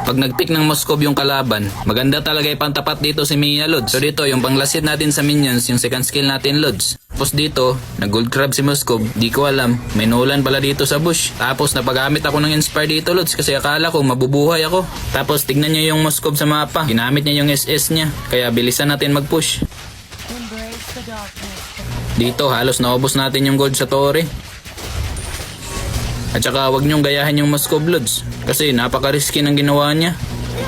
Pag nag-pick ng Moskov yung kalaban, maganda talaga ipantapat dito si Mia, Lods. So dito, yung panglasit natin sa minions, yung second skill natin, Lods. Tapos dito, nag-gold crab si Moskov, di ko alam, may Nolan pala dito sa bush. Tapos napagamit ako ng inspire dito, Lods, kasi akala ko mabubuhay ako. Tapos tignan nyo yung Moskov sa mapa, ginamit niya yung SS niya, kaya bilisan natin mag-push. Dito, halos naubos natin yung gold sa Torre. At saka wag nyong gayahin yung Moskov, Lods, kasi napaka-risky ng ginawa niya.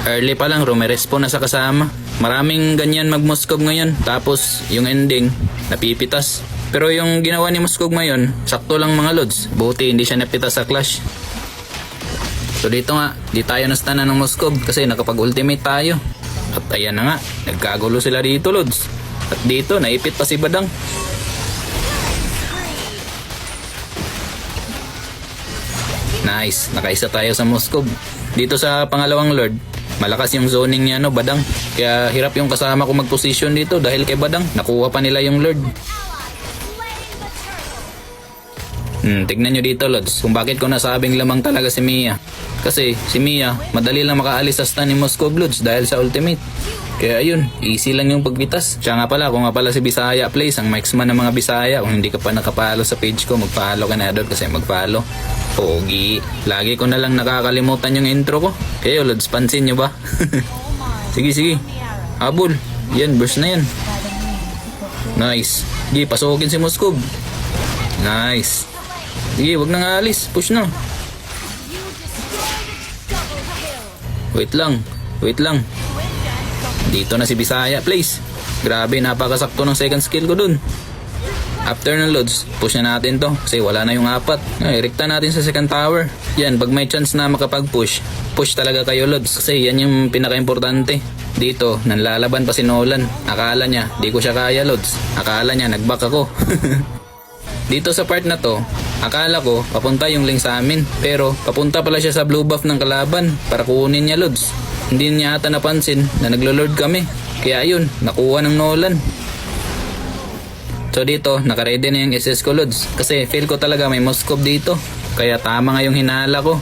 Early pa lang, rumerespo na sa kasama. Maraming ganyan mag-Moskov ngayon, tapos yung ending, napipitas. Pero yung ginawa ni Moskov ngayon, sakto lang mga Lods, buti hindi siya napitas sa clash. So dito nga, di tayo nastanan ng Moskov kasi nakapag-ultimate tayo. At ayan na nga, nagkagulo sila dito, Lods. At dito, naipit pa si Badang. Nice, nakaisa tayo sa Moskov. Dito sa pangalawang Lord, malakas yung zoning niya, Badang. Kaya hirap yung kasama ko mag-position dito dahil kay Badang, nakuha pa nila yung Lord. Tignan nyo dito, Lods, kung bakit ko nasabing lamang talaga si Mia. Kasi si Mia, madali lang makaalis sa stun ni Moskov, Lods, dahil sa ultimate. Kaya ayun, easy lang yung pagpitas. Siya nga pala, kung nga pala si Bisaya Plays, ang marksman ng mga Bisaya. Kung hindi ka pa nakapalo sa page ko, mag-follow ka na doon kasi mag-follow. Pogi, lagi ko na lang nakakalimutan yung intro ko. Kayo, Lods, pansin nyo ba? Sige, habol. Yan, burst na yan. Nice. Sige, pasukin si Moskov. Nice. Sige, wag nang alis. Push na. Wait lang. Dito na si Bisaya Plays. Grabe, napakasakto ng second skill ko dun. After ng Lods, push na natin to kasi wala na yung apat. Rekta natin sa second tower. Yan, pag may chance na makapag-push, push talaga kayo, Lods, kasi yan yung pinaka-importante. Dito, nanlalaban pa si Nolan. Akala niya, di ko siya kaya, Lods. Akala niya, nag-back ako. Dito sa part na to, akala ko papunta yung link sa amin, pero papunta pala siya sa blue buff ng kalaban para kunin niya, Lods. Hindi niya ata napansin na naglo-lord kami. Kaya ayun, nakuha ng Nolan. So dito, nakaredy na yung SS ko, Lods, kasi feel ko talaga may Moskov dito. Kaya tama nga yung hinala ko.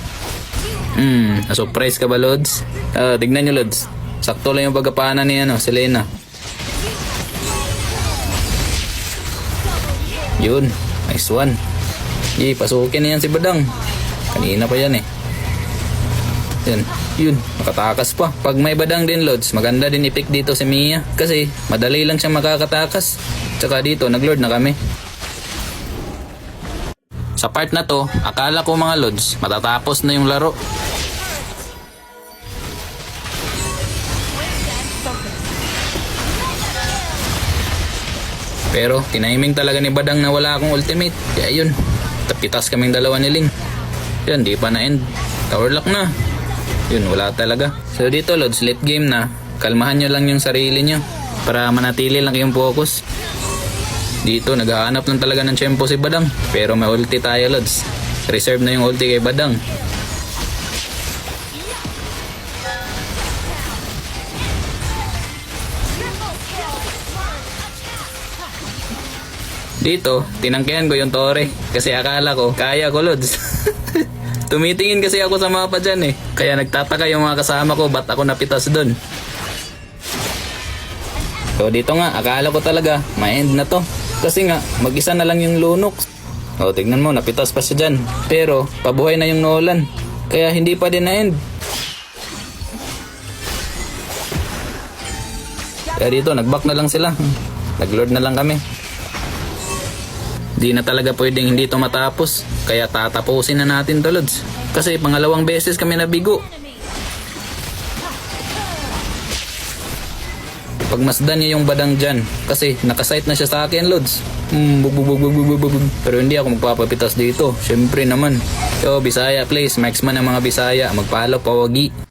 Na-surprise ka ba, Lods? Tignan nyo, Lods. Sakto lang yung pagkapana ni Selena. Yun, nice one. Pasukin na yan si Badang. Kanina pa yan Yun, nakatakas pa. Pag may Badang din, Lods, maganda din i-pick dito si Mia. Kasi madali lang siyang makakatakas. Tsaka dito, nag-lord na kami. Sa part na to, akala ko mga Lods, matatapos na yung laro. Pero tiniming talaga ni Badang na wala akong ultimate. Kaya yun, tapitas kaming dalawa ni Ling. Yan, di pa na-end. Tower lock na. Yun, wala talaga. So dito, Lods, late game na. Kalmahan nyo lang yung sarili nyo para manatili lang yung focus. Dito, naghahanap lang talaga ng tiyempo si Badang. Pero may ulti tayo, Lods. Reserve na yung ulti kay Badang. Dito, tinangkihan ko yung Torre. Kasi akala ko, kaya ko, Lods. Tumitingin kasi ako sa mapa dyan Kaya nagtataka yung mga kasama ko, ba't ako napitas dun. So dito nga, akala ko talaga, ma-end na to. Kasi nga, mag-isa na lang yung Lunox. Tignan mo, napitas pa siya dyan. Pero, pabuhay na yung Nolan. Kaya hindi pa din na-end. Kaya dito, nag-back na lang sila. Nag-lord na lang kami. Di na talaga pwedeng hindi to matapos. Kaya tatapusin na natin to, Lods. Kasi pangalawang beses kami nabigo. Pagmasdan niya yung Badang dyan. Kasi nakasight na siya sa akin, Lods. Pero hindi ako magpapapitas dito. Syempre naman. Yo, Bisaya Plays, marksman ng mga Bisaya. Magpalo, pawagi.